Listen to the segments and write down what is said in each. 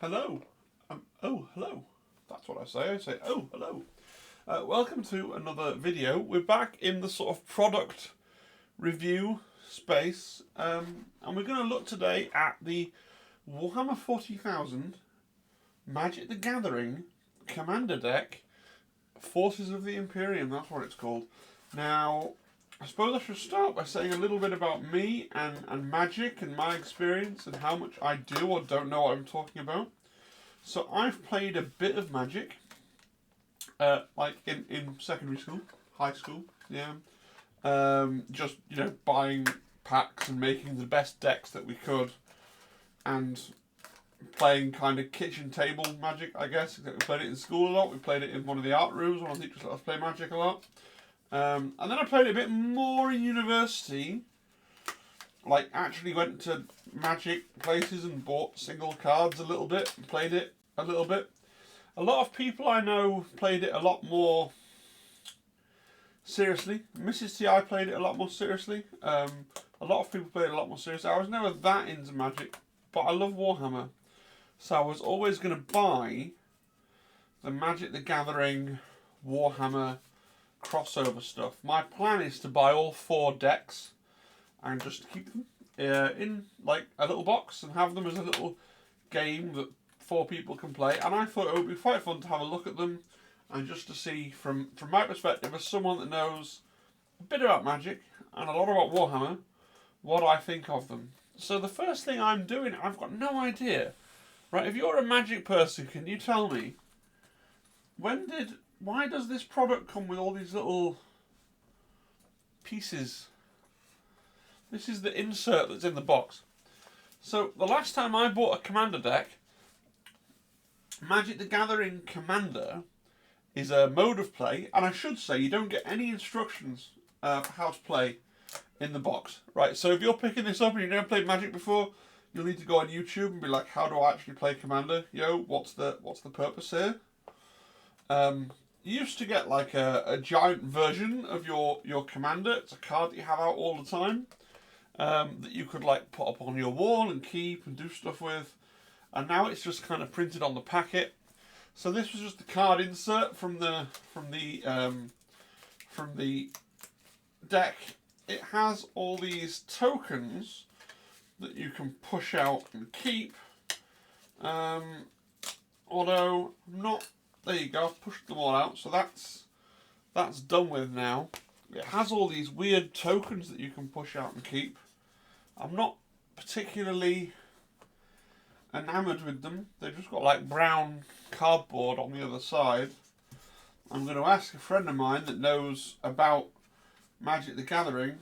Hello. Oh, hello. That's what I say. I say, oh, hello. Welcome to another video. We're back in the sort of product review space, and we're going to look today at the Warhammer 40,000 Magic the Gathering Commander deck, Forces of the Imperium. That's what it's called. Now, I suppose I should start by saying a little bit about me and Magic and my experience and how much I do or don't know what I'm talking about. So I've played a bit of Magic, like in secondary school, high school, yeah. Just, buying packs and making the best decks that we could and playing kind of kitchen table Magic, I guess. We played it in school a lot. We played it in one of the art rooms. One of the teachers let us play Magic a lot. And then I played it a bit more in university. Like, actually went to Magic places and bought single cards a little bit and played it a little bit. A lot of people I know played it a lot more seriously. Mrs. T.I. played it a lot more seriously. A lot of people played it a lot more seriously. I was never that into Magic, but I love Warhammer. So I was always going to buy the Magic the Gathering Warhammer crossover stuff. My plan is to buy all 4 decks and just keep them in like a little box and have them as a little game that 4 people can play. And I thought it would be quite fun to have a look at them and just to see from my perspective as someone that knows a bit about Magic and a lot about Warhammer, what I think of them. So the first thing I'm doing, I've got no idea. Right, if you're a Magic person, can you tell me why does this product come with all these little pieces? This is the insert that's in the box. So the last time I bought a Commander deck, Magic the Gathering Commander is a mode of play, and I should say you don't get any instructions for how to play in the box. Right, so if you're picking this up and you've never played Magic before, you'll need to go on YouTube and be like, how do I actually play Commander? What's the purpose here? You used to get like a giant version of your Commander. It's a card that you have out all the time, that you could like put up on your wall and keep and do stuff with. And now it's just kind of printed on the packet. So this was just the card insert from the deck. It has all these tokens that you can push out and keep. Although not. There you go, I've pushed them all out, so that's done with now. It has all these weird tokens that you can push out and keep. I'm not particularly enamoured with them. They've just got like brown cardboard on the other side. I'm going to ask a friend of mine that knows about Magic the Gathering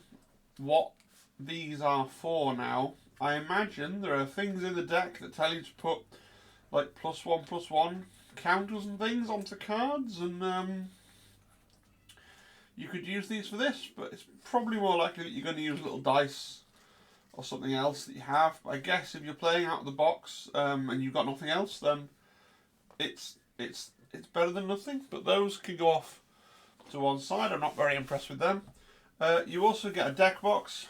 what these are for now. I imagine there are things in the deck that tell you to put like +1/+1 counters and things onto cards, and you could use these for this, but it's probably more likely that you're going to use little dice or something else that you have. I guess if you're playing out of the box and you've got nothing else, then it's better than nothing. But those can go off to one side. I'm not very impressed with them. You also get a deck box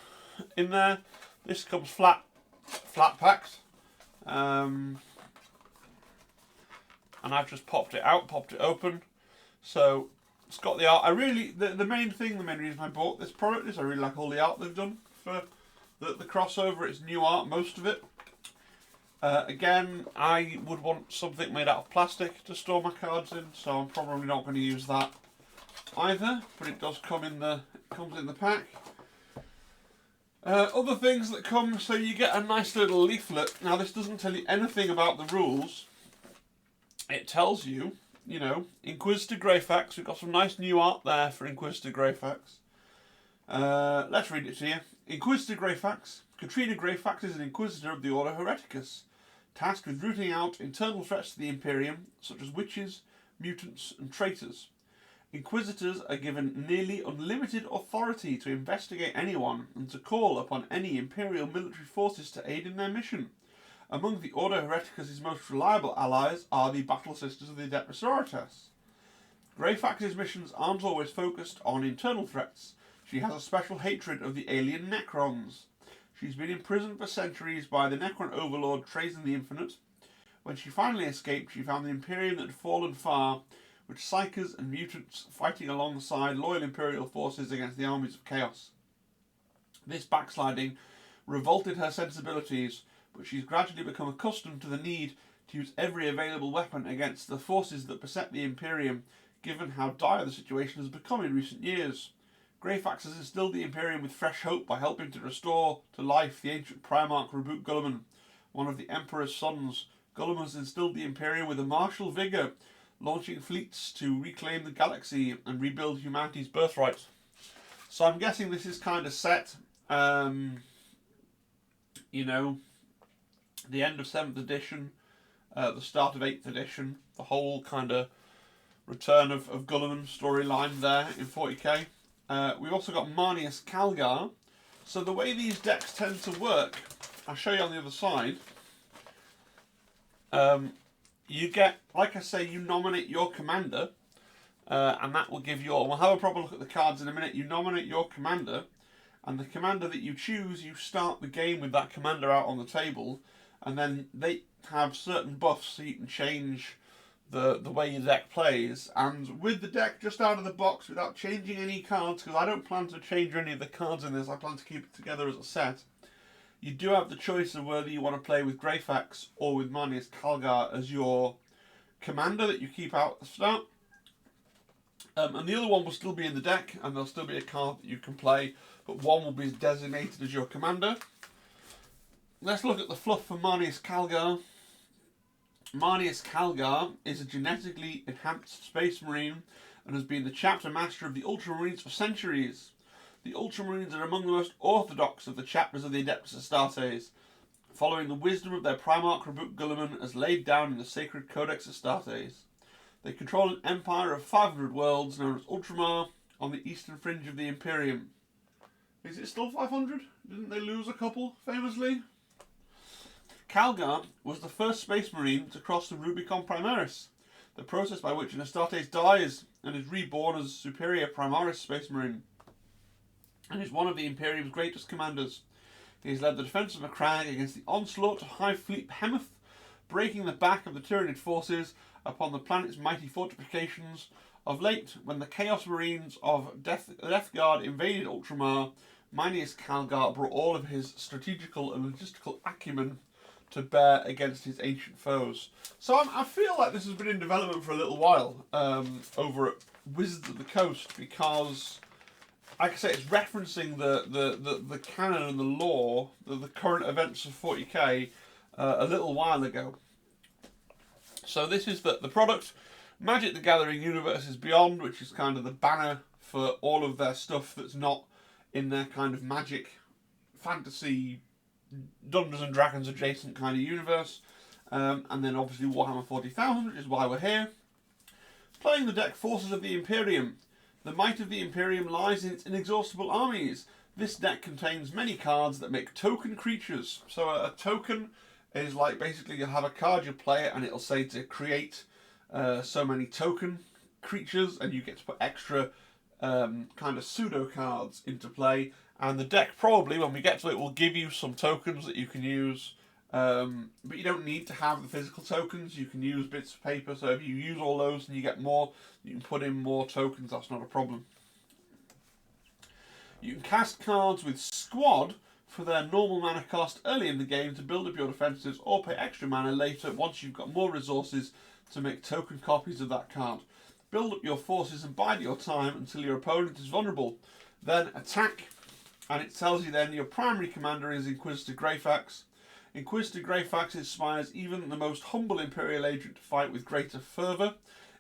in there. This comes flat packed. And I've just popped it open. So it's got the art. The main reason I bought this product is I really like all the art they've done for the crossover. It's new art, most of it. Again, I would want something made out of plastic to store my cards in, so I'm probably not going to use that either. But it does come in the pack. Other things that come, so you get a nice little leaflet. Now this doesn't tell you anything about the rules. It tells you, Inquisitor Greyfax. We've got some nice new art there for Inquisitor Greyfax. Let's read it to you. Inquisitor Greyfax. Katrina Greyfax is an Inquisitor of the Order Hereticus, tasked with rooting out internal threats to the Imperium, such as witches, mutants, and traitors. Inquisitors are given nearly unlimited authority to investigate anyone and to call upon any Imperial military forces to aid in their mission. Among the Order Hereticus' most reliable allies are the Battle Sisters of the Deposaurus. Greyfax's missions aren't always focused on internal threats. She has a special hatred of the alien Necrons. She's been imprisoned for centuries by the Necron overlord Trazen the Infinite. When she finally escaped, she found the Imperium that had fallen far, with psychers and mutants fighting alongside loyal Imperial forces against the armies of Chaos. This backsliding revolted her sensibilities, but she's gradually become accustomed to the need to use every available weapon against the forces that beset the Imperium, given how dire the situation has become in recent years. Greyfax has instilled the Imperium with fresh hope by helping to restore to life the ancient Primarch Reboot Guilliman, one of the Emperor's sons. Guilliman has instilled the Imperium with a martial vigour, launching fleets to reclaim the galaxy and rebuild humanity's birthright. So I'm guessing this is kind of set, you know, the end of 7th edition, the start of 8th edition, the whole kind of return of Guilliman storyline there in 40k. We've also got Marneus Calgar. So the way these decks tend to work, I'll show you on the other side. You get, like I say, you nominate your commander, and that will give your... We'll have a proper look at the cards in a minute. You nominate your commander, and the commander that you choose, you start the game with that commander out on the table, and then they have certain buffs so you can change the way your deck plays. And with the deck just out of the box, without changing any cards, because I don't plan to change any of the cards in this, I plan to keep it together as a set, you do have the choice of whether you want to play with Greyfax or with Marneus Calgar as your commander that you keep out at the start. And the other one will still be in the deck, and there'll still be a card that you can play, but one will be designated as your commander. Let's look at the fluff for Marneus Calgar. Marneus Calgar is a genetically enhanced Space Marine and has been the chapter master of the Ultramarines for centuries. The Ultramarines are among the most orthodox of the chapters of the Adeptus Astartes, following the wisdom of their Primarch Reboot Guilliman as laid down in the sacred Codex Astartes. They control an empire of 500 worlds known as Ultramar on the eastern fringe of the Imperium. Is it still 500? Didn't they lose a couple, famously? Calgar was the first Space Marine to cross the Rubicon Primaris, the process by which an Astartes dies and is reborn as a superior Primaris Space Marine, and is one of the Imperium's greatest commanders. He has led the defence of Macragge against the onslaught of Hive Fleet Behemoth, breaking the back of the Tyranid forces upon the planet's mighty fortifications. Of late, when the Chaos Marines of Death Guard invaded Ultramar, Marneus Calgar brought all of his strategical and logistical acumen to bear against his ancient foes. So I feel like this has been in development for a little while over at Wizards of the Coast, because, like I say, it's referencing the canon and the lore, the current events of 40k a little while ago. So this is the product. Magic the Gathering Universes Beyond, which is kind of the banner for all of their stuff that's not in their kind of magic, fantasy, Dungeons and Dragons adjacent kind of universe. And then obviously Warhammer 40,000, which is why we're here. Playing the deck Forces of the Imperium. The might of the Imperium lies in its inexhaustible armies. This deck contains many cards that make token creatures. So a token is like, basically you'll have a card, you play it, and it'll say to create so many token creatures, and you get to put extra kind of pseudo cards into play. And the deck probably, when we get to it, will give you some tokens that you can use. But you don't need to have the physical tokens. You can use bits of paper. So if you use all those and you get more, you can put in more tokens. That's not a problem. You can cast cards with Squad for their normal mana cost early in the game to build up your defences, or pay extra mana later once you've got more resources to make token copies of that card. Build up your forces and bide your time until your opponent is vulnerable. Then attack, and it tells you then your primary commander is Inquisitor Greyfax. Inquisitor Greyfax inspires even the most humble Imperial agent to fight with greater fervour.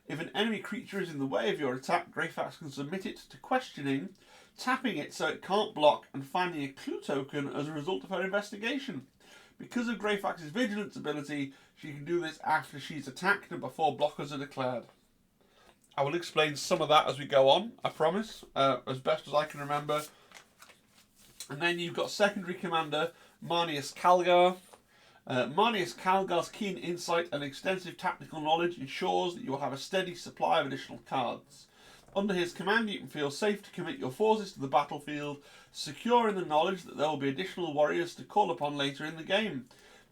If an enemy creature is in the way of your attack, Greyfax can submit it to questioning, tapping it so it can't block, and finding a clue token as a result of her investigation. Because of Greyfax's vigilance ability, she can do this after she's attacked and before blockers are declared. I will explain some of that as we go on, I promise, as best as I can remember. And then you've got secondary commander Marneus Calgar. Marneus Calgar's keen insight and extensive tactical knowledge ensures that you will have a steady supply of additional cards. Under his command, you can feel safe to commit your forces to the battlefield, secure in the knowledge that there will be additional warriors to call upon later in the game.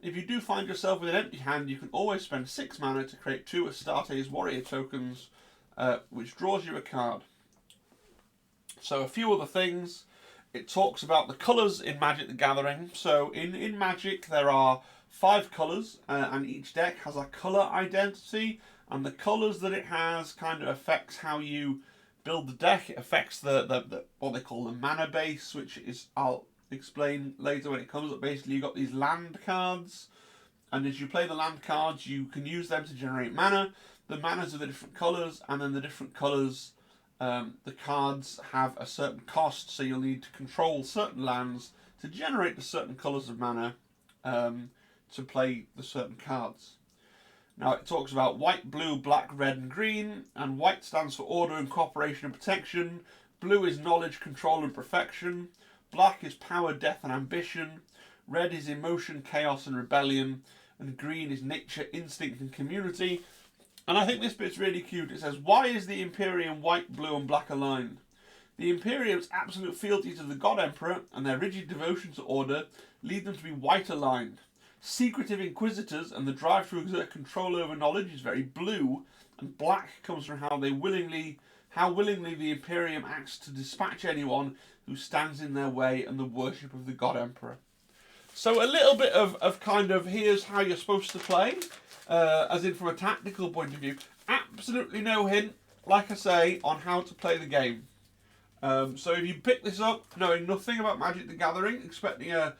if you do find yourself with an empty hand, you can always spend 6 mana to create 2 Astartes Warrior tokens, which draws you a card. So a few other things. It talks about the colours in Magic the Gathering. So in Magic there are 5 colours, and each deck has a colour identity, and the colours that it has kind of affects how you build the deck. It affects the what they call the mana base, which is, I'll explain later when it comes up. Basically, you've got these land cards, and as you play the land cards, you can use them to generate mana. The manas are the different colours, and then the different colours, the cards have a certain cost, so you'll need to control certain lands to generate the certain colours of mana to play the certain cards. Now it talks about white, blue, black, red and green, and white stands for order and cooperation and protection, blue is knowledge, control and perfection, black is power, death and ambition, red is emotion, chaos and rebellion, and green is nature, instinct and community. And I think this bit's really cute. It says, why is the Imperium white, blue and black aligned? The Imperium's absolute fealty to the God Emperor and their rigid devotion to order lead them to be white aligned. Secretive Inquisitors and the drive to exert control over knowledge is very blue, and black comes from how willingly the Imperium acts to dispatch anyone who stands in their way and the worship of the God Emperor. So a little bit of kind of, here's how you're supposed to play, as in from a tactical point of view. Absolutely no hint, like I say, on how to play the game. So if you pick this up knowing nothing about Magic the Gathering, expecting a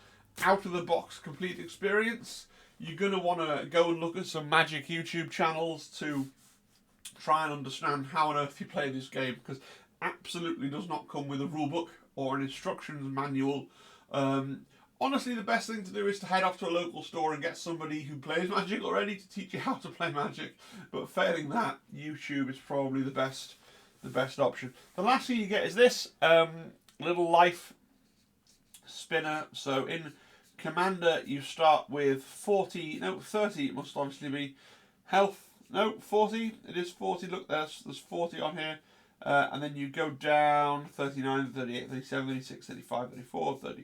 out-of-the-box complete experience, you're going to want to go and look at some Magic YouTube channels to try and understand how on earth you play this game, because absolutely does not come with a rulebook or an instructions manual. Honestly, the best thing to do is to head off to a local store and get somebody who plays Magic already to teach you how to play Magic. But failing that, YouTube is probably the best option. The last thing you get is this little life spinner. So in Commander, you start with 30, it must obviously be health. No, 40, it is 40, look, there's 40 on here. And then you go down 39, 38, 37, 36, 35, 34, 30,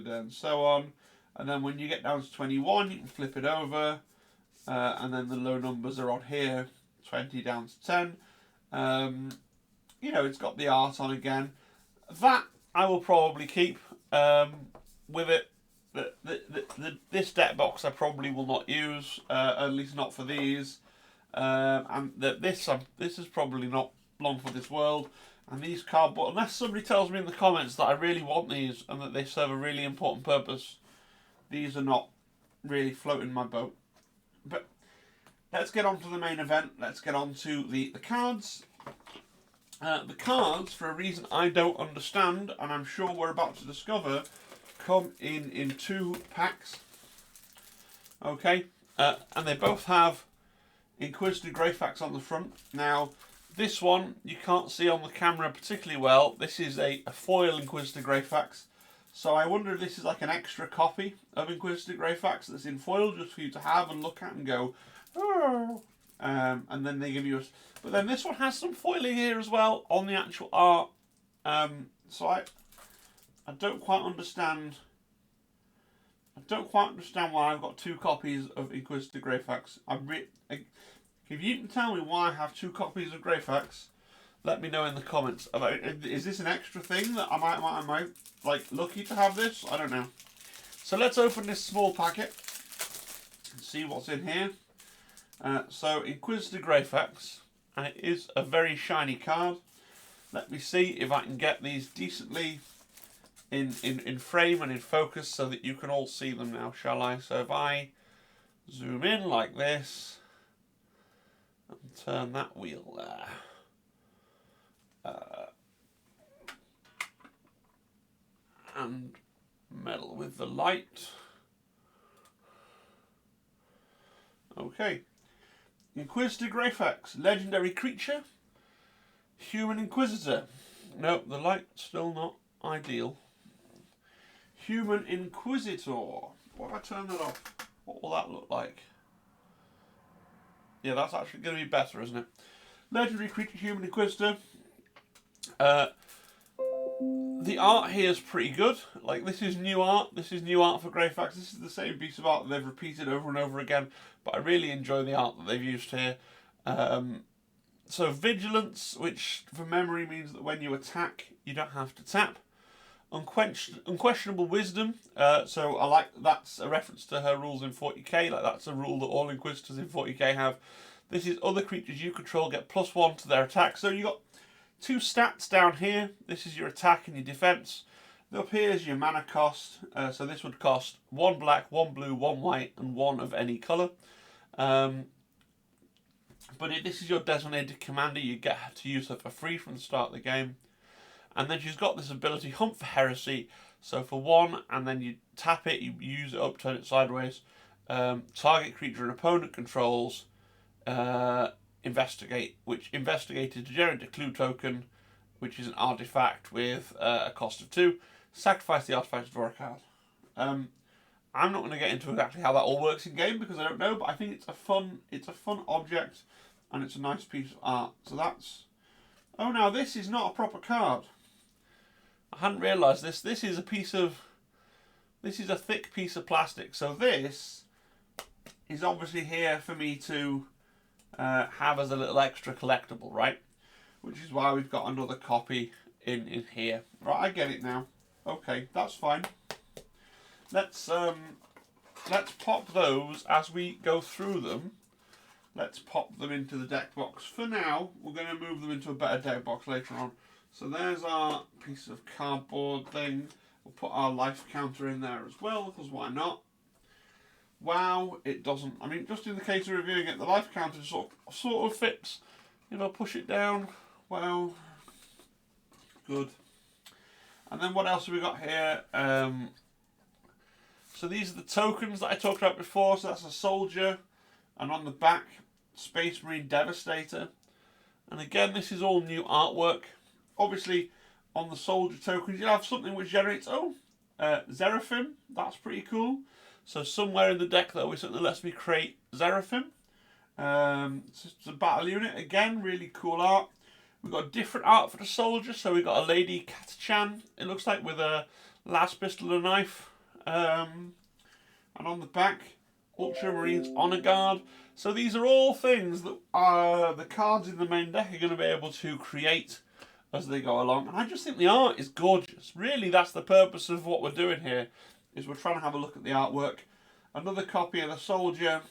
and so on. And then when you get down to 21, you can flip it over. And then the low numbers are on here, 20 down to 10. You know, it's got the art on again. That I will probably keep with it. This deck box I probably will not use, at least not for these. And this is probably not long for this world. And these cardboard, unless somebody tells me in the comments that I really want these and that they serve a really important purpose, these are not really floating my boat. But let's get on to the main event. Let's get on to the cards. The cards, for a reason I don't understand, and I'm sure we're about to discover, come in 2 packs. Okay, and they both have Inquisitor Greyfax on the front. Now, this one you can't see on the camera particularly well. This is a foil Inquisitor Greyfax. So I wonder if this is like an extra copy of Inquisitor Greyfax that's in foil just for you to have and look at and go, oh. And then they give you a... But then this one has some foiling here as well on the actual art. So I don't quite understand... why I've got 2 copies of Inquisitor Greyfax. If you can tell me why I have 2 copies of Greyfax, let me know in the comments. Is this an extra thing that I might like lucky to have this? I don't know. So let's open this small packet and see what's in here. So Inquisitor Greyfax, and it is a very shiny card. Let me see if I can get these decently in frame and in focus so that you can all see them now, shall I? So if I zoom in like this and turn that wheel there. And meddle with the light. Okay. Inquisitor Greyfax, legendary creature. Human Inquisitor. No, the light's still not ideal. Human Inquisitor. What if I turn that off? What will that look like? Yeah, that's actually going to be better, isn't it? Legendary creature, Human Inquisitor. The art here is pretty good. Like, this is new art. This is new art for Greyfax. This is the same piece of art that they've repeated over and over again. But I really enjoy the art that they've used here. So Vigilance, which from memory means that when you attack, you don't have to tap. Unquestionable Wisdom. So I like that's a reference to her rules in 40k. Like, that's a rule that all Inquisitors in 40k have. This is other creatures you control get +1 to their attack. So you got 2 stats down here. This is your attack and your defense. Up here is your mana cost. So this would cost 1 black, 1 blue, 1 white, and 1 of any colour. But if this is your designated commander, you get to use her for free from the start of the game. And then she's got this ability, Hunt for Heresy. So for 1, and then you tap it, you use it up, turn it sideways. Target creature an opponent controls. Investigate, which investigated to generate a clue token, which is an artifact with a cost of 2. Sacrifice the artifact to draw a card. I'm not going to get into exactly how that all works in game because I don't know, but I think it's a fun object, and it's a nice piece of art. So that's. Oh, now this is not a proper card. I hadn't realised this. This is a thick piece of plastic. So this is obviously here for me to have as a little extra collectible, right? Which is why we've got another copy in here. Right, I get it now. Okay, that's fine. Let's pop those as we go through them. Let's pop them into the deck box. For now, we're going to move them into a better deck box later on. So there's our piece of cardboard thing. We'll put our life counter in there as well, because why not? Wow, it doesn't. I mean, just in the case of reviewing it, the life counter sort of fits. You know, push it down. Wow. Good. And then what else have we got here? So these are the tokens that I talked about before. So that's a soldier. And on the back, Space Marine Devastator. And again, this is all new artwork. Obviously, on the soldier tokens, you'll have something which generates, Seraphim. That's pretty cool. So somewhere in the deck, there'll be something that lets me create Seraphim. It's a battle unit. Again, really cool art. We've got different art for the soldier. So we've got a Lady Katachan, it looks like, with a last pistol and a knife. And on the back, Ultramarines Honor Guard. So these are all things that the cards in the main deck are going to be able to create as they go along. And I just think the art is gorgeous. Really, that's the purpose of what we're doing here, is we're trying to have a look at the artwork. Another copy of the soldier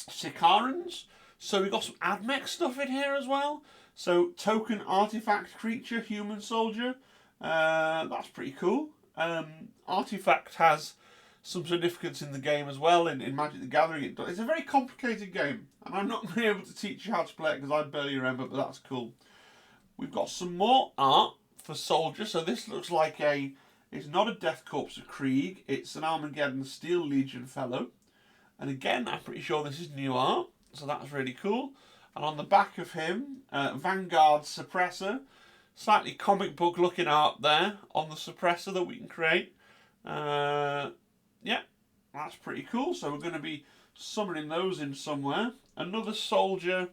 Sicarans. So we've got some AdMech stuff in here as well. So token artifact creature, human soldier. That's pretty cool. Artifact has some significance in the game as well, in Magic the Gathering. It's a very complicated game, and I'm not going to be able to teach you how to play it because I barely remember, but that's cool. We've got some more art for soldier. So this looks like it's not a Death Corps of Krieg, it's an Armageddon Steel Legion fellow. And again, I'm pretty sure this is new art, so that's really cool. And on the back of him, Vanguard Suppressor. Slightly comic book looking art there on the suppressor that we can create. Yeah, that's pretty cool. So we're going to be summoning those in somewhere. Another soldier,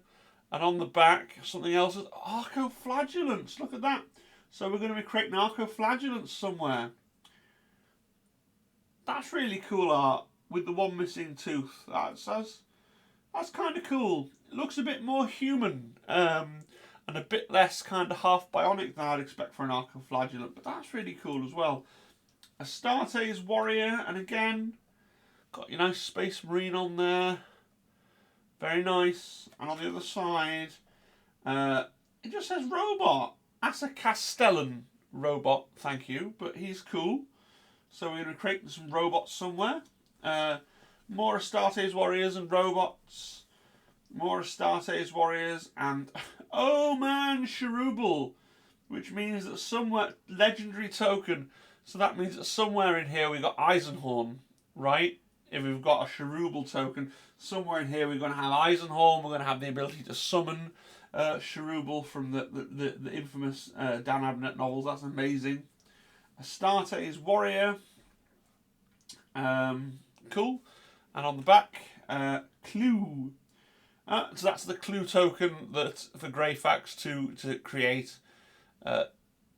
and on the back, something else. Arcoflagellants, look at that. So we're going to be creating Arcoflagellants somewhere. That's really cool art, with the one missing tooth. That's kind of cool. It looks a bit more human, and a bit less kind of half bionic than I'd expect for an Arcoflagellant, but that's really cool as well. Astartes Warrior, and again, got your nice Space Marine on there. Very nice. And on the other side, it just says robot. That's a Castellan robot, thank you, but he's cool. So we're going to create some robots somewhere. More Astartes Warriors and robots. More Astartes Warriors and, oh man, Cherubal, which means that somewhere, legendary token, so that means that somewhere in here we've got Eisenhorn, right? If we've got a Cherubal token, somewhere in here we're going to have Eisenhorn, we're going to have the ability to summon Cherubal from the infamous Dan Abnett novels. That's amazing. Astartes Warrior, cool. And on the back, Clue. So that's the clue token that for Greyfax to create.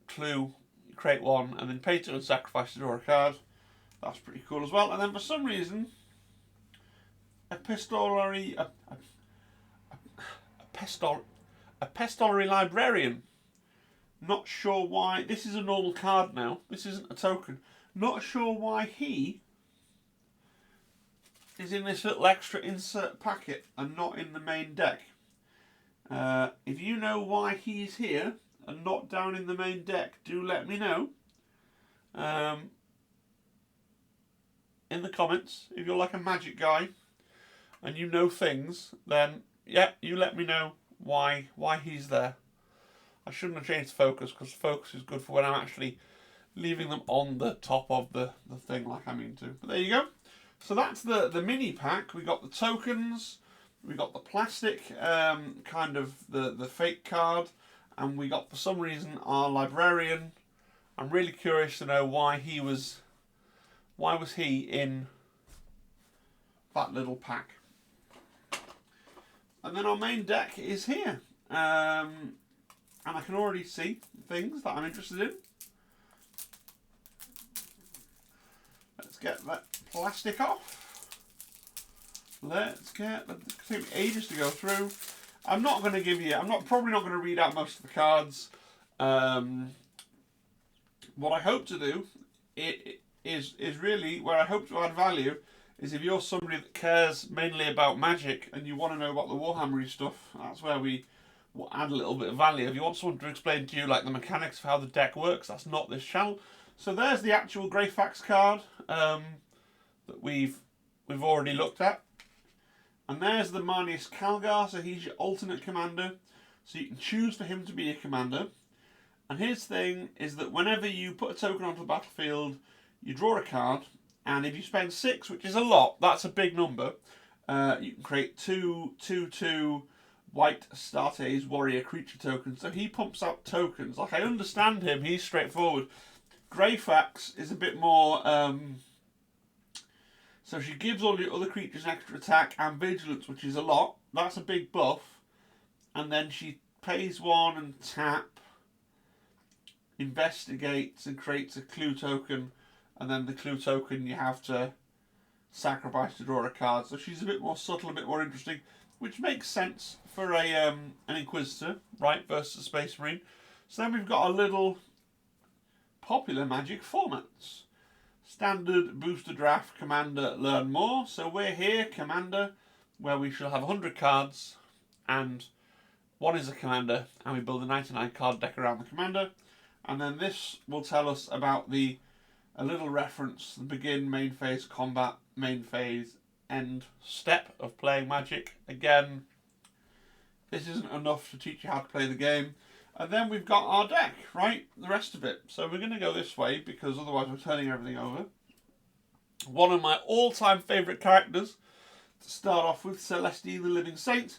Clue, create one, and then pay 2 and sacrifice to draw a card. That's pretty cool as well. And then for some reason, Epistolary Librarian. Not sure why. This is a normal card now. This isn't a token. Not sure why he is in this little extra insert packet and not in the main deck. If you know why he's here and not down in the main deck, do let me know. In the comments, if you're like a Magic guy and you know things, then yeah, you let me know why he's there. I shouldn't have changed focus, because focus is good for when I'm actually leaving them on the top of the thing like I mean to. But there you go. So that's the mini pack. We got the tokens, we got the plastic kind of the fake card, and we got, for some reason, our librarian. I'm really curious to know why was he in that little pack. And then our main deck is here. And I can already see things that I'm interested in. Let's get that plastic off. Let's get, it took me ages to go through. I'm probably not going to read out most of the cards. What I hope to do is really, where I hope to add value, is if you're somebody that cares mainly about Magic and you want to know about the Warhammer stuff, that's where we will add a little bit of value. If you want someone to explain to you like the mechanics of how the deck works, that's not this channel. So there's the actual Greyfax card that we've already looked at. And there's the Marnius Calgar, so he's your alternate commander. So you can choose for him to be a commander. And his thing is that whenever you put a token onto the battlefield, you draw a card, and if you spend 6, which is a lot, that's a big number, you can create 2/2/2 white Astartes warrior creature tokens. So he pumps out tokens. Like, I understand him, he's straightforward. Greyfax is a bit more... so she gives all your other creatures extra attack and vigilance, which is a lot. That's a big buff. And then she pays 1 and tap, investigates and creates a clue token, and then the clue token you have to sacrifice to draw a card. So she's a bit more subtle, a bit more interesting, which makes sense for an Inquisitor, right, versus a Space Marine. So then we've got a little popular Magic formats. Standard, booster draft, commander, learn more. So we're here, commander, where we shall have 100 cards, and one is a commander, and we build a 99 card deck around the commander. And then this will tell us about a little reference, the begin, main phase, combat, main phase, end step of playing Magic. Again, this isn't enough to teach you how to play the game. And then we've got our deck, right? The rest of it. So we're going to go this way, because otherwise we're turning everything over. One of my all-time favourite characters, to start off with, Celestine the Living Saint.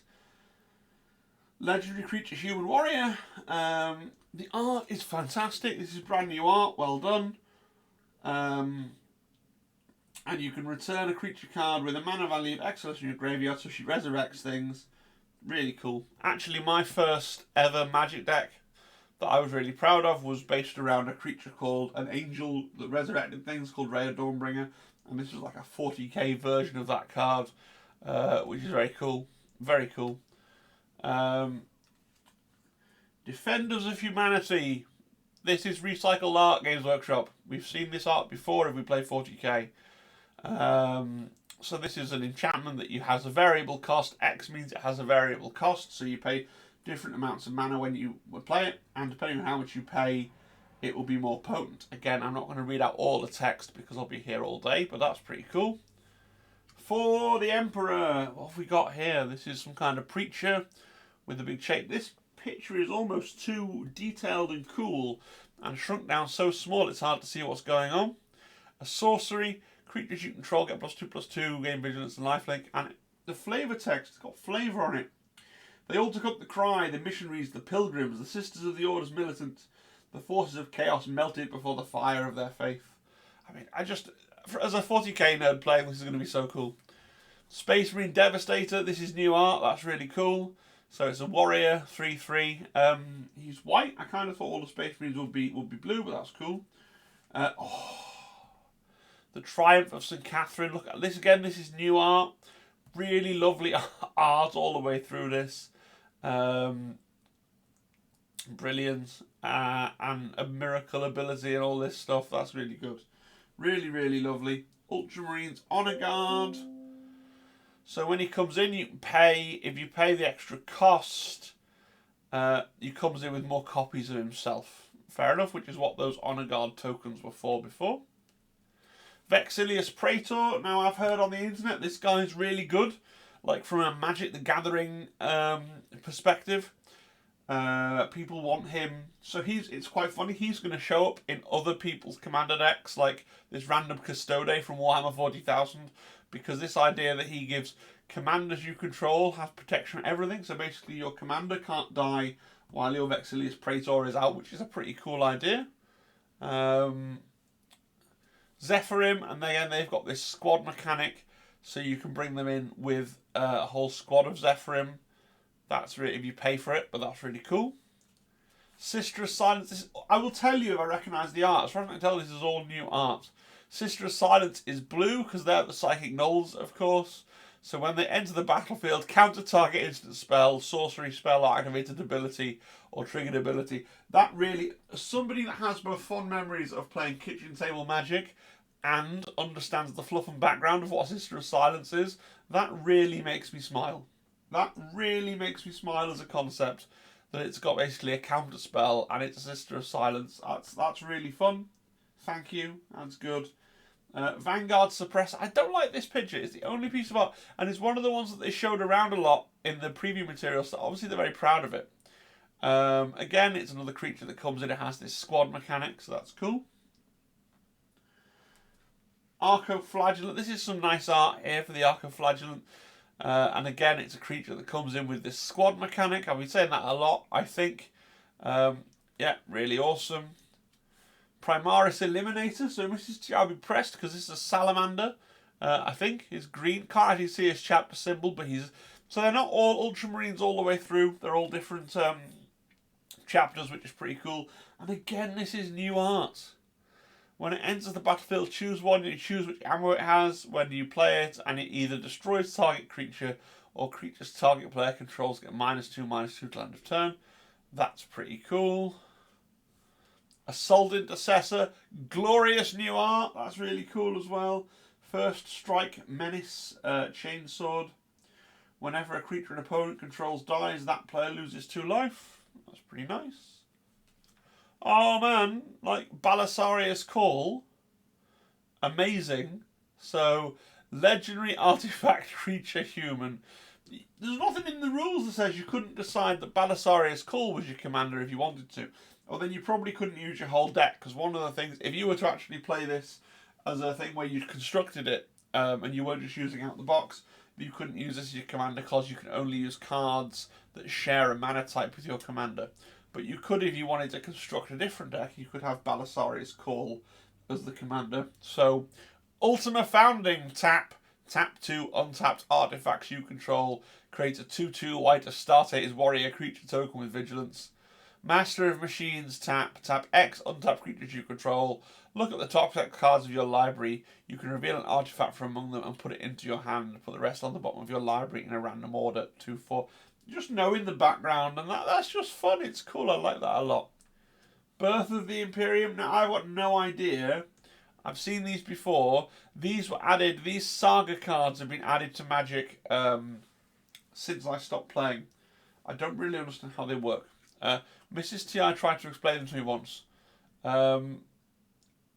Legendary creature, human warrior. The art is fantastic. This is brand new art, well done. And you can return a creature card with a mana value of X in your graveyard, so she resurrects things. Really cool. Actually, my first ever Magic deck that I was really proud of was based around a creature called an angel that resurrected things called Rhea Dawnbringer, and this was like a 40k version of that card, which is very cool. Very cool. Defenders of Humanity. This is recycled art, Games Workshop. We've seen this art before if we play 40k. So this is an enchantment that has a variable cost. X means it has a variable cost, so you pay different amounts of mana when you play it, and depending on how much you pay, it will be more potent. Again, I'm not going to read out all the text because I'll be here all day, but that's pretty cool. For the Emperor, what have we got here? This is some kind of preacher with a big shape. This picture is almost too detailed and cool, and shrunk down so small it's hard to see what's going on. A sorcery. Creatures you control get +2/+2, gain vigilance and lifelink. And the flavour text, it's got flavour on it. They all took up the cry, the missionaries, the pilgrims, the sisters of the orders militant. The forces of chaos melted before the fire of their faith. I mean, as a 40k nerd playing, this is going to be so cool. Space Marine Devastator, this is new art, that's really cool. So it's a warrior, 3/3. He's white. I kind of thought all the Space Marines would be blue, but that's cool. The Triumph of St. Catherine. Look at this again. This is new art. Really lovely art all the way through this. Brilliant. And a miracle ability and all this stuff. That's really good. Really, really lovely. Ultramarines Honor Guard. So when he comes in, you can pay. If you pay the extra cost, he comes in with more copies of himself. Fair enough, which is what those Honor Guard tokens were for before. Vexilius Praetor. Now, I've heard on the internet this guy's really good. Like, from a Magic the Gathering perspective. People want him. So it's quite funny. He's going to show up in other people's commander decks, like this random Custode from Warhammer 40,000, because this idea that he gives commanders you control have protection on everything. So basically, your commander can't die while your Vexilius Praetor is out, which is a pretty cool idea. Zephyrim, and they've got this squad mechanic, so you can bring them in with a whole squad of Zephyrim. That's really, if you pay for it, but that's really cool. Sister of Silence. I will tell you if I recognise the art. As far as I can tell, this is all new art. Sister of Silence is blue because they're the Psychic Nulls, of course. So when they enter the battlefield, counter target instant spell, sorcery spell, activated ability, or triggered ability. That really, somebody that has both fond memories of playing kitchen table Magic and understands the fluff and background of what Sister of Silence is, that really makes me smile. That really makes me smile as a concept, that it's got basically a counter spell and it's a Sister of Silence. That's really fun. Thank you. That's good. Vanguard Suppressor. I don't like this picture. It's the only piece of art, and it's one of the ones that they showed around a lot in the preview materials, so obviously they're very proud of it. Again, it's another creature that comes in. It has this squad mechanic, so that's cool. Arcoflagellant. This is some nice art here for the Arcoflagellant. And again, it's a creature that comes in with this squad mechanic. I've been saying that a lot, I think. Yeah, really awesome. Primaris Eliminator. So Mrs. T, I'll be pressed because this is a salamander. I think he's green. Can't actually see his chapter symbol, but he's... So they're not all Ultramarines all the way through. They're all different chapters, which is pretty cool. And again, this is new art. When it enters the battlefield, choose one. You choose which ammo it has. When you play it, and it either destroys target creature or creature's target player controls get -2/-2 till end of turn. That's pretty cool. Assault Intercessor, glorious new art. That's really cool as well. First Strike Menace Chainsword. Whenever a creature an opponent controls dies, that player loses 2 life. That's pretty nice. Oh man, like Belisarius Call. Amazing. So, legendary artifact creature human. There's nothing in the rules that says you couldn't decide that Belisarius Call was your commander if you wanted to. Or then you probably couldn't use your whole deck, because one of the things, if you were to actually play this as a thing where you constructed it, and you weren't just using out the box, you couldn't use this as your commander because you can only use cards that share a mana type with your commander. But you could, if you wanted to construct a different deck, you could have Belisarius Call as the commander. So, Ultima Founding, tap 2 untapped artifacts you control, create a 2/2 white Astartes warrior creature token with vigilance. Master of Machines, tap X untapped creatures you control. Look at the top set cards of your library. You can reveal an artifact from among them and put it into your hand. Put the rest on the bottom of your library in a random order, 2/4. Just knowing the background, and that's just fun. It's cool. I like that a lot. Birth of the Imperium. Now, I've got no idea. I've seen these before. These were added. These saga cards have been added to Magic since I stopped playing. I don't really understand how they work. Mrs. T.I. tried to explain them to me once.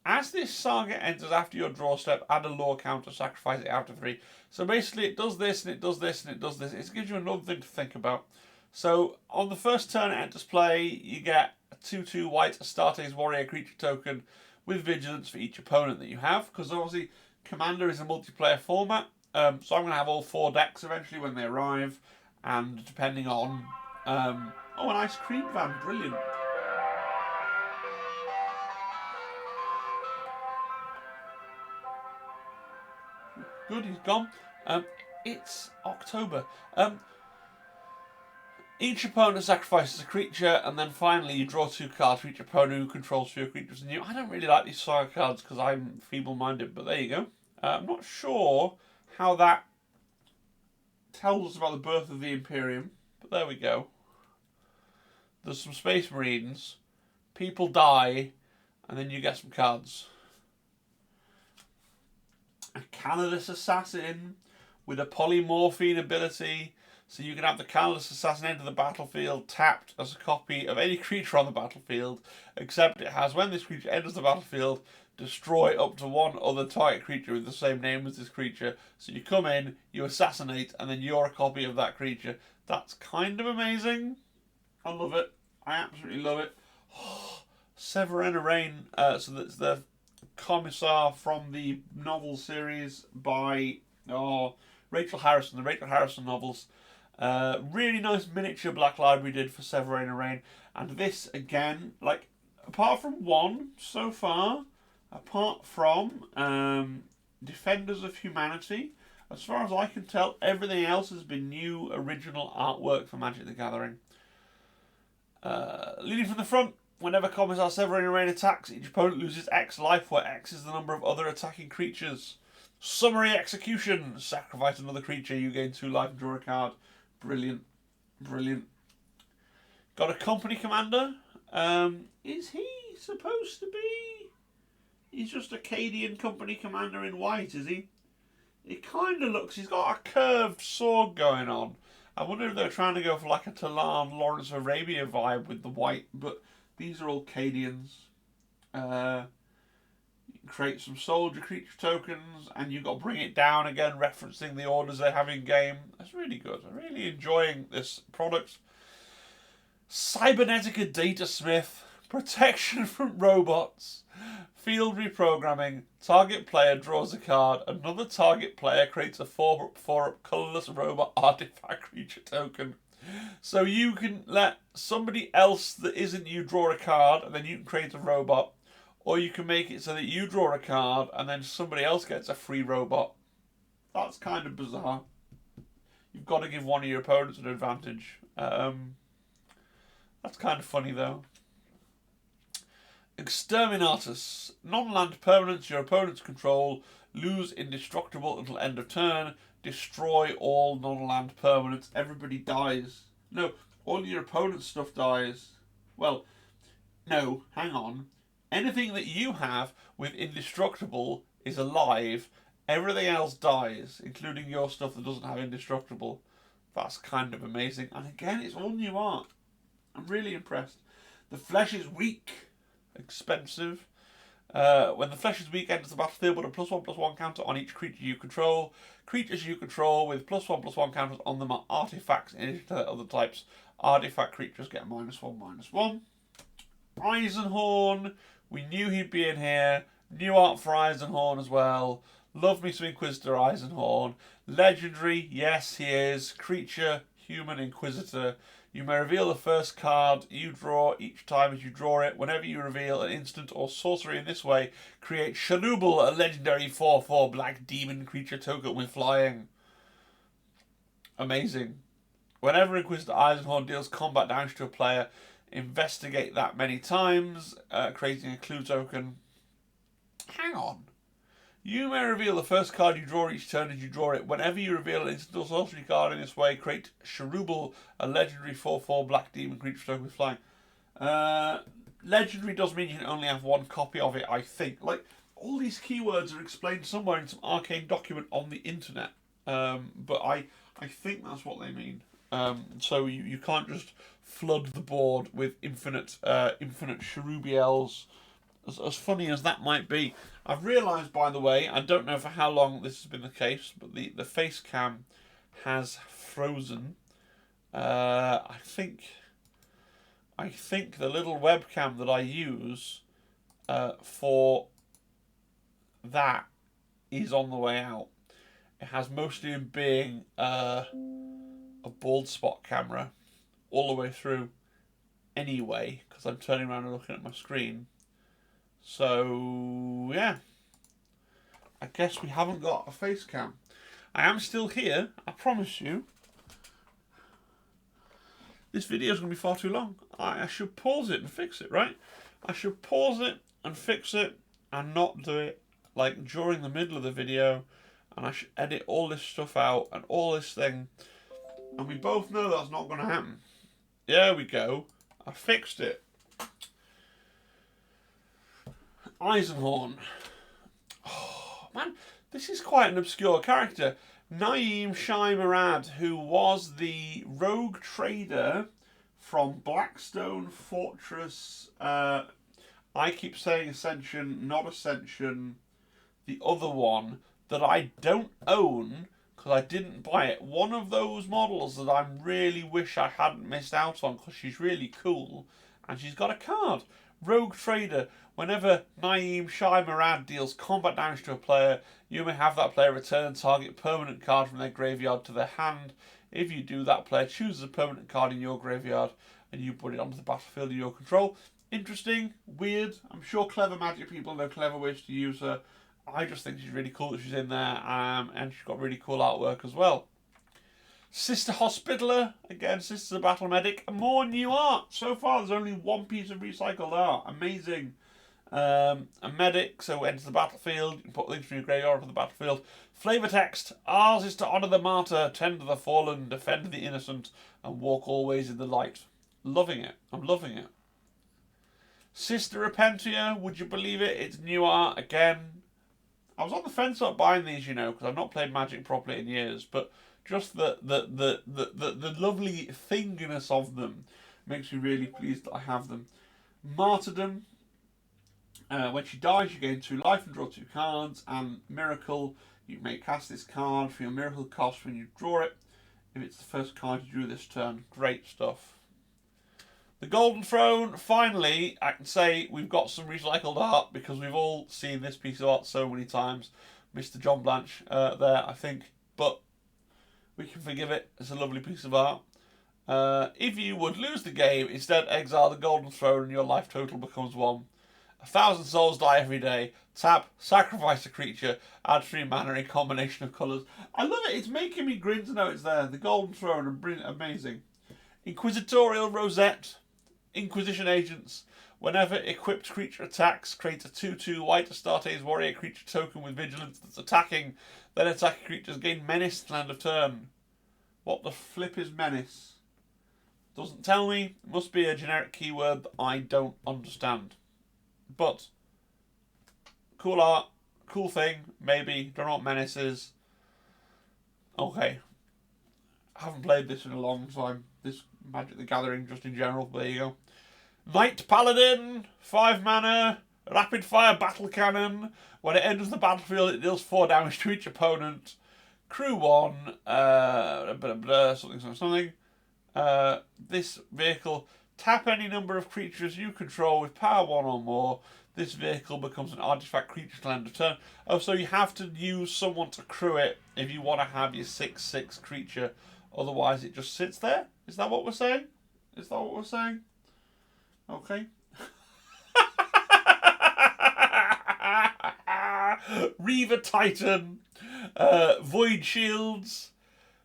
As this saga enters after your draw step, add a lore counter, sacrifice it after 3. So basically it does this, and it does this, and it does this. It gives you another thing to think about. So on the first turn it enters play, you get a 2/2 white Astartes warrior creature token with vigilance for each opponent that you have, because obviously Commander is a multiplayer format. So I'm going to have all 4 decks eventually when they arrive, and depending on... oh, an ice cream van, brilliant. Good, he's gone. It's October. Each opponent sacrifices a creature, and then finally you draw 2 cards for each opponent who controls fewer creatures than you. I don't really like these saga cards because I'm feeble-minded, but there you go. I'm not sure how that tells us about the birth of the Imperium, but there we go. There's some Space Marines, people die, and then you get some cards. A Canalus Assassin with a polymorphine ability. So you can have the Canalus Assassin enter the battlefield tapped as a copy of any creature on the battlefield, except it has, when this creature enters the battlefield, destroy up to 1 other target creature with the same name as this creature. So you come in, you assassinate, and then you're a copy of that creature. That's kind of amazing. I love it. I absolutely love it. Severina Rain. So that's the Commissar from the novel series by Rachel Harrison, the Rachel Harrison novels. Really nice miniature Black Library did for Severina Rain. And this, again, like, apart from one so far, apart from Defenders of Humanity, as far as I can tell, everything else has been new, original artwork for Magic the Gathering. Leading from the front, whenever Commissar Severina Rain attacks, each opponent loses X life, where X is the number of other attacking creatures. Summary Execution. Sacrifice another creature, you gain 2 life and draw a card. Brilliant. Brilliant. Got a company commander. Is he supposed to be? He's just a Cadian company commander in white, is he? It kind of looks... He's got a curved sword going on. I wonder if they're trying to go for like a Talan, Lawrence of Arabia vibe with the white, but these are all Cadians. You can create some soldier creature tokens, and you've got to bring it down again, referencing the orders they have in game. That's really good. I'm really enjoying this product. Cybernetica Datasmith, protection from robots, field reprogramming, target player draws a card, another target player creates a 4/4 colourless robot artifact creature token. So you can let somebody else that isn't you draw a card, and then you can create a robot, or you can make it so that you draw a card, and then somebody else gets a free robot. That's kind of bizarre. You've got to give one of your opponents an advantage. That's kind of funny, though. Exterminatus. Non-land permanents your opponents control. Lose indestructible until end of turn. Destroy all non-land permanents. Everybody dies. No, all your opponent's stuff dies. Well, no, hang on. Anything that you have with indestructible is alive. Everything else dies, including your stuff that doesn't have indestructible. That's kind of amazing. And again, it's all new art. I'm really impressed. The flesh is weak. Expensive. When the flesh is weak, enters the battlefield with a +1/+1 counter on each creature you control. Creatures you control with +1/+1 counters on them are artifacts in addition to their other types. Artifact creatures get -1/-1. Eisenhorn. We knew he'd be in here. New art for Eisenhorn as well. Love me some Inquisitor Eisenhorn. Legendary, yes he is. Creature, human Inquisitor. You may reveal the first card you draw each time as you draw it. Whenever you reveal an instant or sorcery in this way, create Chernobyl, a legendary 4/4 black demon creature token with flying. Amazing. Whenever Inquisitor Eisenhorn deals combat damage to a player, investigate that many times, creating a clue token. Hang on. You may reveal the first card you draw each turn as you draw it. Whenever you reveal an instant or sorcery card in this way, create Chernobyl, a legendary 4/4 black demon creature token with flying. Legendary does mean you can only have one copy of it, I think. Like, all these keywords are explained somewhere in some arcane document on the internet. But I think that's what they mean. So you can't just flood the board with infinite Cherubiels. As funny as that might be. I've realised, by the way, I don't know for how long this has been the case, but the face cam has frozen. I think the little webcam that I use for that is on the way out. It has mostly been being a bald spot camera all the way through anyway, because I'm turning around and looking at my screen. So, yeah. I guess we haven't got a face cam. I am still here, I promise you. this video is going to be far too long. I should pause it and fix it, right? I should pause it and fix it and not do it like during the middle of the video, and I should edit all this stuff out and all this thing, and we both know that's not going to happen. There we go. I fixed it. Eisenhorn. Oh, man, this is quite an obscure character. Naim Shai Murad, who was the rogue trader from Blackstone Fortress. I keep saying Ascension, not Ascension. The other one that I don't own because I didn't buy it. One of those models that I really wish I hadn't missed out on because she's really cool and she's got a card. Rogue Trader. Whenever Naim Shai Murad deals combat damage to a player, you may have that player return target permanent card from their graveyard to their hand. If you do, that player chooses a permanent card in your graveyard and you put it onto the battlefield in your control. Interesting, weird. I'm sure clever Magic people know clever ways to use her. I just think she's really cool that she's in there, and she's got really cool artwork as well. Sister Hospitaller, again, Sister's a Battle Medic, and more new art. So far, there's only one piece of recycled art. Amazing. A medic, so enters the battlefield, you can put things from your graveyard onto the battlefield. Flavor text: ours is to honour the martyr, tend to the fallen, defend the innocent, and walk always in the light. Loving it. I'm loving it. Sister Repentia, would you believe it? It's new art again. I was on the fence about buying these, you know, because I've not played Magic properly in years, but just the lovely thinginess of them makes me really pleased that I have them. Martyrdom. When she dies, you gain 2 life and draw 2 cards. And Miracle, you may cast this card for your Miracle cost when you draw it. If it's the first card you drew this turn, great stuff. The Golden Throne, finally, I can say we've got some recycled art because we've all seen this piece of art so many times. Mr. John Blanche there, I think. But we can forgive it. It's a lovely piece of art. If you would lose the game, instead exile the Golden Throne and your life total becomes 1. 1,000 souls die every day. Tap, sacrifice a creature, add 3 mana in combination of colours. I love it. It's making me grin to know it's there. The Golden Throne, amazing. Inquisitorial Rosette. Inquisition Agents. Whenever equipped creature attacks, create a 2/2 white Astartes warrior creature token with vigilance that's attacking. Then attacking creatures gain menace till end of turn. What the flip is menace? Doesn't tell me. Must be a generic keyword that I don't understand. But cool art, cool thing, maybe. Don't know what menace is. Okay. I haven't played this in a long time. This Magic the Gathering just in general, but there you go. Knight Paladin, 5 mana, rapid fire battle cannon. When it enters the battlefield, it deals 4 damage to each opponent. Crew 1, something. This vehicle, tap any number of creatures you control with power 1 or more. This vehicle becomes an artifact creature till end of turn. Oh, so you have to use someone to crew it if you want to have your 6/6 creature. Otherwise, it just sits there. Is that what we're saying? Is that what we're saying? Okay. Reaver Titan. Void Shields.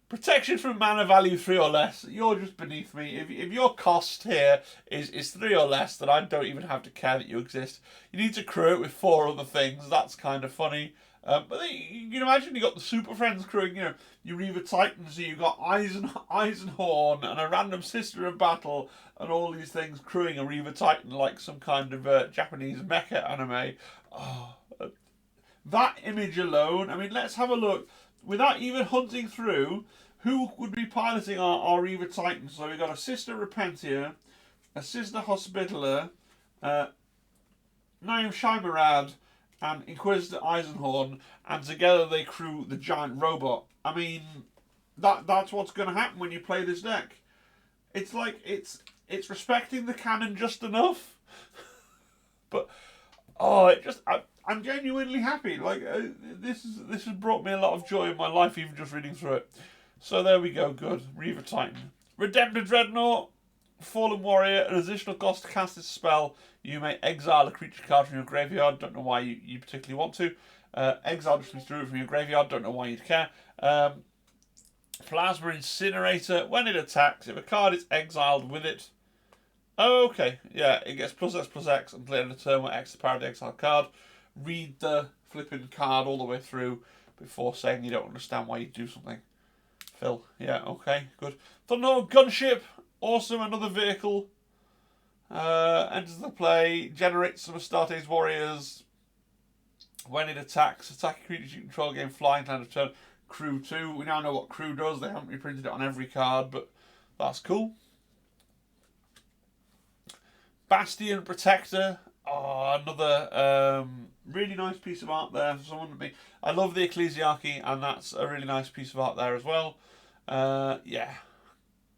Protection from mana value 3 or less. You're just beneath me. If your cost here is 3 or less, then I don't even have to care that you exist. You need to crew it with 4 other things. That's kind of funny. But then you can imagine you got the Super Friends crewing, you know, your Reaver Titans, so you got Eisenhorn and a random Sister of Battle and all these things crewing a Reaver Titan like some kind of Japanese mecha anime. Oh, that image alone, I mean, let's have a look. Without even hunting through, who would be piloting our Reaver Titans? So we've got a Sister Repentia, a Sister Hospitaller, Naim Shai Murad, and Inquisitor Eisenhorn, and together they crew the giant robot. I mean, that's what's going to happen when you play this deck. It's like it's respecting the canon just enough, but I'm genuinely happy. Like this has brought me a lot of joy in my life, even just reading through it. So there we go. Good. Reaver Titan, Redemptive Dreadnought. Fallen Warrior, an additional cost to cast this spell. You may exile a creature card from your graveyard. Don't know why you particularly want to. Exile just through it from your graveyard. Don't know why you'd care. Plasma Incinerator. When it attacks, if a card is exiled with it. Oh, okay, yeah, it gets +X until the end of the turn where X is the power of the exiled card. Read the flipping card all the way through before saying you don't understand why you do something. Phil, yeah, okay, good. Thunderhawk Gunship. Awesome, another vehicle. Enters the play, generates some Astartes warriors. When it attacks, attacking creatures you control gain flying time of turn. Crew 2. We now know what crew does. They haven't reprinted it on every card, but that's cool. Bastion Protector. Oh, another really nice piece of art there for someone to be. I love the Ecclesiarchy, and that's a really nice piece of art there as well. Yeah.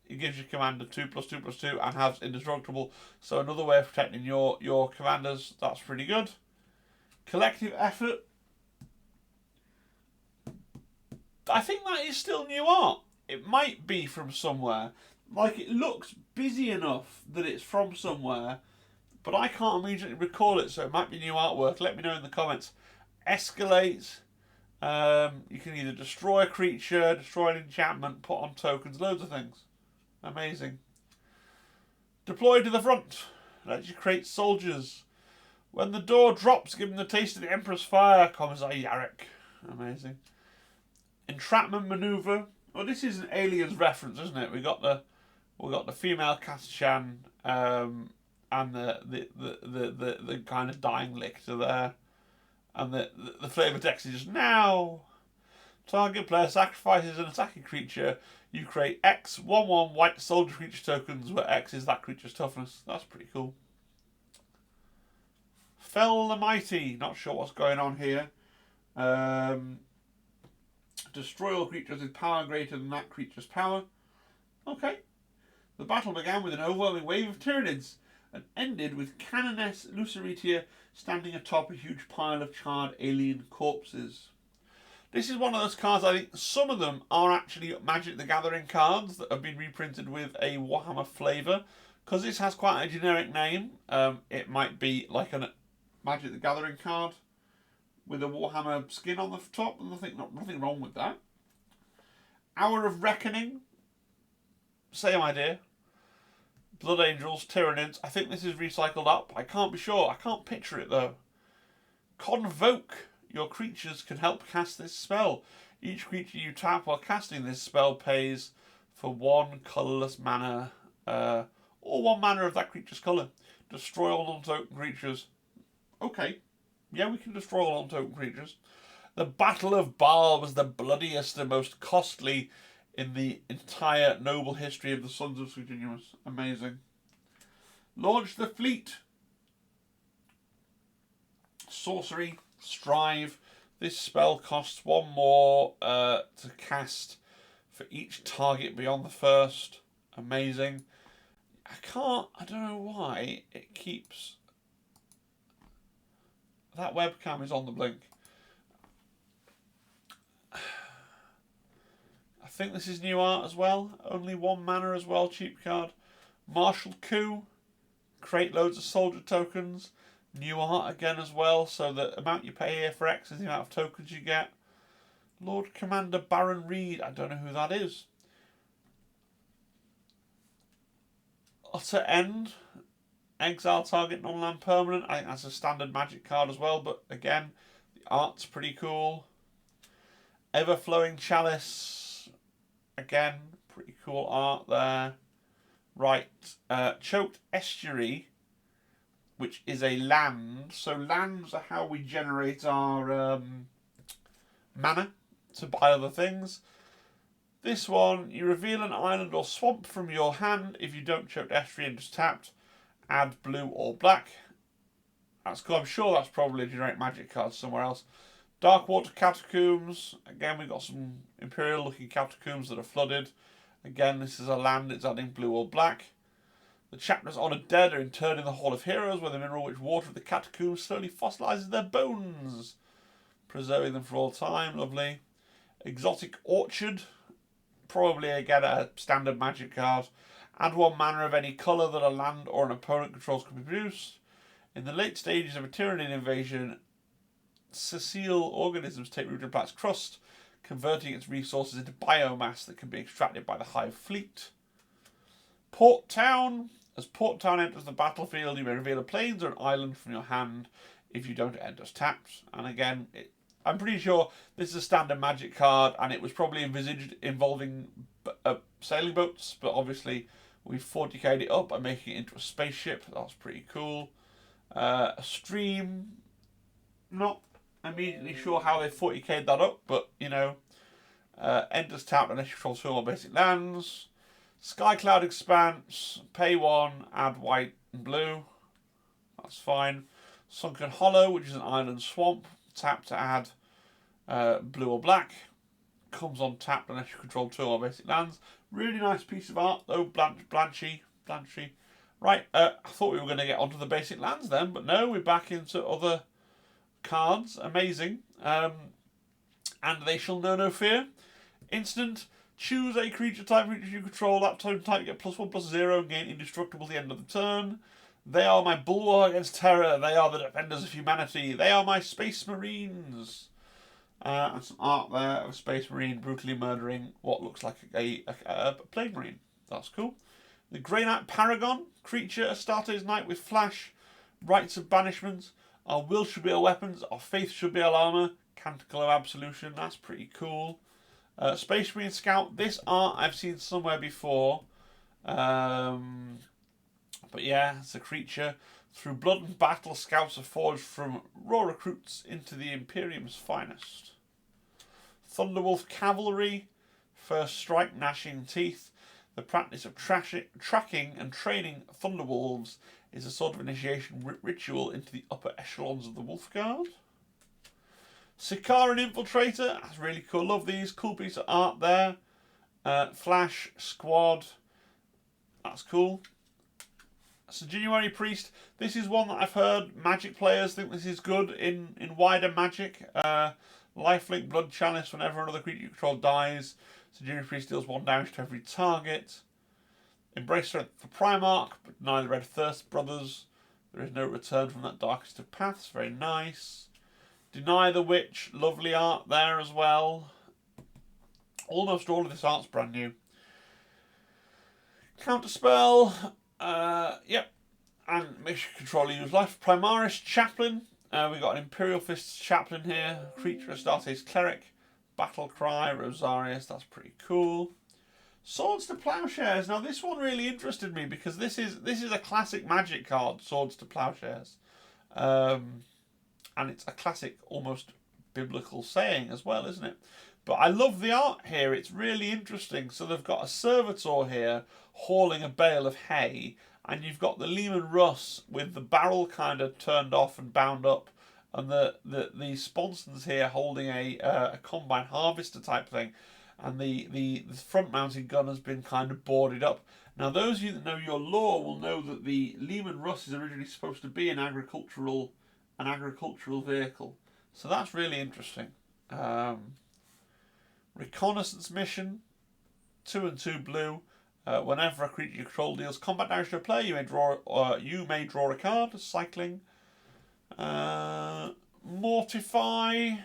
It gives your commander 2+2+2 and has indestructible. So another way of protecting your commanders. That's pretty good. Collective Effort. I think that is still new art. It might be from somewhere. Like, it looks busy enough that it's from somewhere, but I can't immediately recall it, so it might be new artwork. Let me know in the comments. Escalate. You can either destroy a creature, destroy an enchantment, put on tokens, loads of things. Amazing. Deploy to the front. Lets you create soldiers. When the door drops, give them the taste of the Emperor's fire. Commissar Yarrick. Amazing. Entrapment maneuver. Well, this is an Aliens reference, isn't it? We got the female Kastashan and the kind of dying lictor there, and the flavor text is just now. Target player sacrifices an attacking creature. You create X 1/1 white soldier creature tokens, where X is that creature's toughness. That's pretty cool. Fell the Mighty. Not sure what's going on here. Destroy all creatures with power greater than that creature's power. Okay. The battle began with an overwhelming wave of Tyranids and ended with Canoness Luceritia standing atop a huge pile of charred alien corpses. This is one of those cards, I think some of them are actually Magic the Gathering cards that have been reprinted with a Warhammer flavour. Because this has quite a generic name, it might be like a Magic the Gathering card with a Warhammer skin on the top. Nothing wrong with that. Hour of Reckoning. Same idea. Blood Angels, Tyranids. I think this is recycled up. I can't be sure. I can't picture it though. Convoke. Your creatures can help cast this spell. Each creature you tap while casting this spell pays for 1 colourless mana, or 1 mana of that creature's colour. Destroy all non-token creatures. Okay. Yeah, we can destroy all non-token creatures. The Battle of Baal was the bloodiest and most costly in the entire noble history of the Sons of Suginimus. Amazing. Launch the Fleet. Sorcery. Strive. This spell costs 1 more to cast for each target beyond the first. Amazing. I don't know why it keeps... That webcam is on the blink. I think this is new art as well. Only 1 mana as well, cheap card. Martial Coup. Create loads of soldier tokens. New art again as well, so the amount you pay here for X is the amount of tokens you get. Lord Commander Baron Reed. I don't know who that is. Utter End. Exile target non-land permanent. I think that's a standard Magic card as well, but again, the art's pretty cool. Ever-flowing Chalice. Again, pretty cool art there. Right. Choked Estuary, which is a land. So lands are how we generate our mana to buy other things. This one, you reveal an island or swamp from your hand. If you don't choke Estuary and just tapped, add blue or black. That's cool. I'm sure that's probably a generic Magic card somewhere else. Darkwater Catacombs. Again, we've got some Imperial looking catacombs that are flooded. Again, this is a land. It's adding blue or black. The chapter's honoured dead are interred in the Hall of Heroes, where the mineral-rich water of the catacombs slowly fossilises their bones, preserving them for all time. Lovely. Exotic Orchard. Probably, again, a standard Magic card. Add 1 mana of any colour that a land or an opponent controls can be produced. In the late stages of a Tyranid invasion, sessile organisms take root in plant's crust. converting its resources into biomass that can be extracted by the Hive fleet. Port Town. As Port Town enters the battlefield, you may reveal a plains or an island from your hand if you don't enter as tapped. And again, I'm pretty sure this is a standard Magic card, and it was probably envisaged involving sailing boats, but obviously we've 40k'd it up by making it into a spaceship. That's pretty cool. A stream, not immediately sure how they 40k'd that up, but you know, enters tapped unless you control 2 or basic lands. Skycloud Expanse, pay 1, add white and blue. That's fine. Sunken Hollow, which is an island swamp. Tap to add blue or black. Comes on tapped unless you control 2 or basic lands. Really nice piece of art though, Blanchy. Right, I thought we were going to get onto the basic lands then, but no, we're back into other cards. Amazing. And they shall know no fear. Instant. Choose a creature type you control. That type get +1/+0 and gain indestructible at the end of the turn. They are my bulwark against terror. They are the defenders of humanity. They are my Space Marines. And some art there of a Space Marine brutally murdering what looks like a Plague Marine. That's cool. The Grey Knight Paragon. Creature, Astarte's Knight with flash. Rites of Banishment. Our will should be our weapons. Our faith should be our armour. Canticle of Absolution. That's pretty cool. Space Marine Scout. This art I've seen somewhere before. But yeah, it's a creature. Through blood and battle, scouts are forged from raw recruits into the Imperium's finest. Thunderwolf Cavalry. First strike, gnashing teeth. The practice of tracking and training Thunderwolves is a sort of initiation ritual into the upper echelons of the Wolf Guard. Sikaran Infiltrator. That's really cool. Love these. Cool piece of art there. Flash Squad. That's cool. Genuary Priest. This is one that I've heard Magic players think this is good in wider Magic. Lifelink Blood Chalice. Whenever another creature you control dies, Genuary Priest deals 1 damage to every target. Embrace Strength for Primarch, but deny the Red Thirst Brothers. There is no return from that darkest of paths. Very nice. Deny the Witch. Lovely art there as well. Almost all of this art's brand new. Counterspell. Yep. And mission controller use life. Primaris Chaplain. We've got an Imperial Fists Chaplain here. Creature Astarte's Cleric. Battle Cry. Rosarius. That's pretty cool. Swords to Plowshares. Now this one really interested me because this is a classic Magic card. Swords to Plowshares. And it's a classic, almost biblical saying as well, isn't it? But I love the art here. It's really interesting. So they've got a servitor here hauling a bale of hay, and you've got the Leman Russ with the barrel kind of turned off and bound up, and the sponsons here holding a combine harvester type thing, and the front-mounted gun has been kind of boarded up. Now, those of you that know your lore will know that the Leman Russ is originally supposed to be an agricultural vehicle. So that's really interesting. Reconnaissance mission. 2 and 2 blue. Whenever a creature you control deals combat damage to a player, you may draw a card. Cycling. Mortify.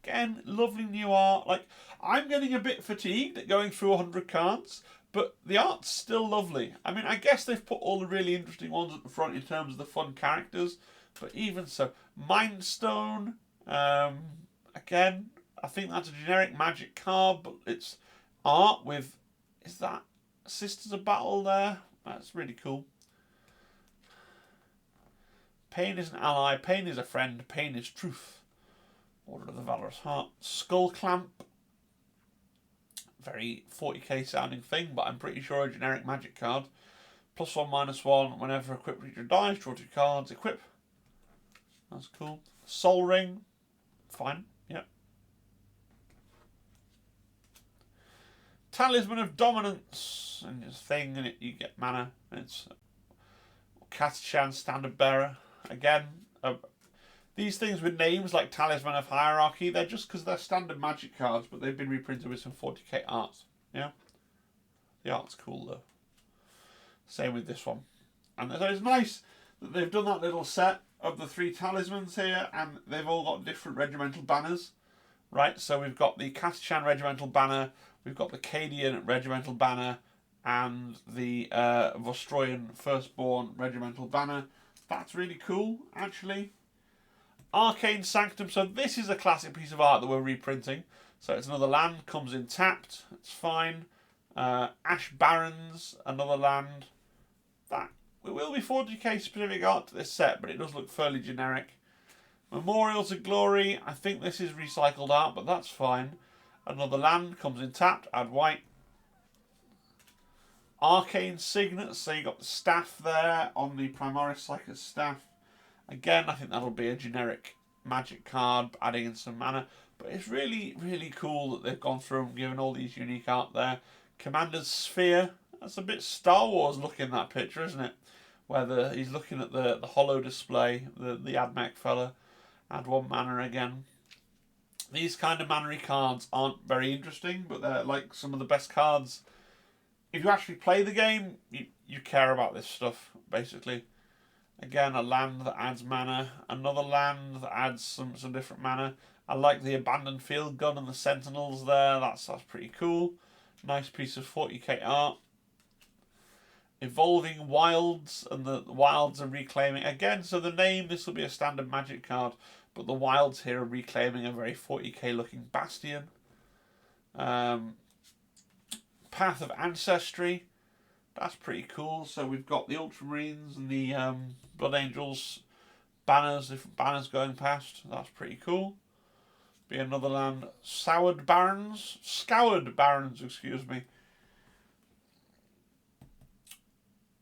Again, lovely new art. Like, I'm getting a bit fatigued at going through 100 cards, but the art's still lovely. I mean, I guess they've put all the really interesting ones at the front in terms of the fun characters. But even so, Mind Stone, again, I think that's a generic Magic card, but it's art with, is that Sisters of Battle there? That's really cool. Pain is an ally, pain is a friend, pain is truth. Order of the Valorous Heart. Skull Clamp. Very 40k sounding thing, but I'm pretty sure a generic Magic card. +1/-1, whenever a equipped creature dies, draw 2 cards, equip. That's cool. Soul Ring. Fine. Yep. Talisman of Dominance. And this thing, and you get mana. It's Kazachan Standard Bearer. Again, these things with names like Talisman of Hierarchy, they're just because they're standard Magic cards, but they've been reprinted with some 40k art. Yeah? The art's cool, though. Same with this one. And so it's nice that they've done that little set of the 3 talismans here, and they've all got different regimental banners. right? So we've got the Castichan Regimental Banner, we've got the Cadian Regimental Banner, and the Vostroyan Firstborn Regimental Banner. That's really cool, actually. Arcane Sanctum. So this is a classic piece of art that we're reprinting. So it's another land, comes in tapped. It's fine. Ash Barrens, another land. That it will be 40k specific art to this set, but it does look fairly generic. Memorial to Glory. I think this is recycled art, but that's fine. Another land, comes in tapped. Add white. Arcane Signet. So you got the staff there on the Primaris Eliminator's staff. Again, I think that'll be a generic magic card, adding in some mana. But it's really, really cool that they've gone through and given all these unique art there. Commander's Sphere. That's a bit Star Wars looking, that picture, isn't it? Where he's looking at the holo display, the AdMech fella. Add 1 mana again. These kind of mana cards aren't very interesting, but they're like some of the best cards. If you actually play the game, you care about this stuff, basically. Again, a land that adds mana. Another land that adds some different mana. I like the Abandoned Field Gun and the Sentinels there. That's pretty cool. Nice piece of 40k art. Evolving Wilds, and the Wilds are reclaiming. Again, so the name, this will be a standard magic card, but the Wilds here are reclaiming a very 40k looking Bastion. Path of Ancestry. That's pretty cool. So we've got the Ultramarines and the Blood Angels banners, different banners going past. That's pretty cool. Be another land. Scoured Barons, excuse me.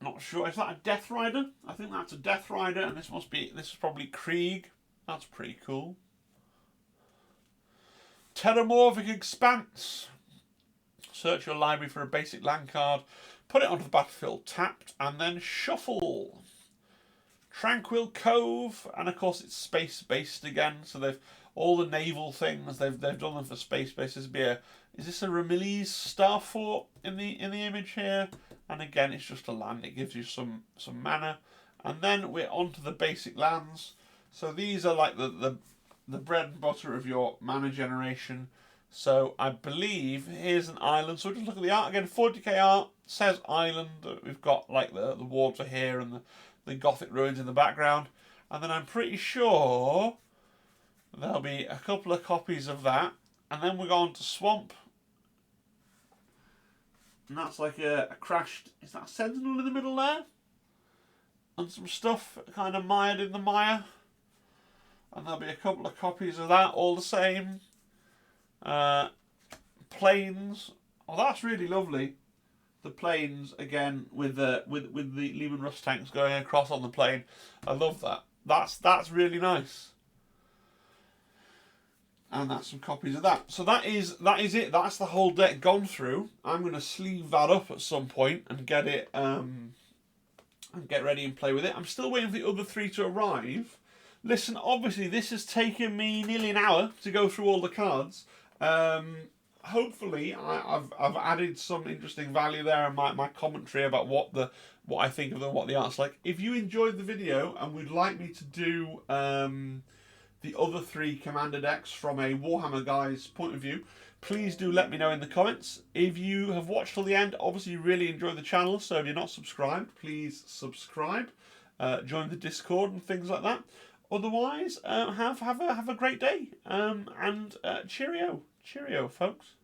Not sure. Is that a Death Rider? I think that's a Death Rider, and this is probably Krieg. That's pretty cool. Terramorphic Expanse. Search your library for a basic land card, put it onto the battlefield tapped, and then shuffle. Tranquil Cove, and of course it's space-based again, so they've all the naval things, they've done them for space-based. Is this a Ramillies Star Fort in the image here? And again, it's just a land, it gives you some mana. And then we're onto the basic lands. So these are like the bread and butter of your mana generation. So I believe here's an island. So just look at the art again. 40k art, says island. We've got like the water here and the Gothic ruins in the background. And then I'm pretty sure there'll be a couple of copies of that. And then we're going to Swamp. And that's like a crashed... Is that a Sentinel in the middle there? And some stuff kind of mired in the mire. And there'll be a couple of copies of that, all the same. Planes. Oh, that's really lovely. The planes again with the Lehman Russ tanks going across on the plane. I love that. That's really nice. And that's some copies of that. So that is it. That's the whole deck gone through. I'm going to sleeve that up at some point and get it and get ready and play with it. I'm still waiting for the other 3 to arrive. Listen, obviously this has taken me nearly an hour to go through all the cards. Hopefully I've added some interesting value there and my commentary about what I think of them, what the art's like. If you enjoyed the video and would like me to do the other 3 commander decks from a Warhammer guy's point of view, please do let me know in the comments. If you have watched till the end, obviously you really enjoy the channel, so if you're not subscribed, please subscribe. Join the Discord and things like that. Otherwise, have a great day, and cheerio, folks.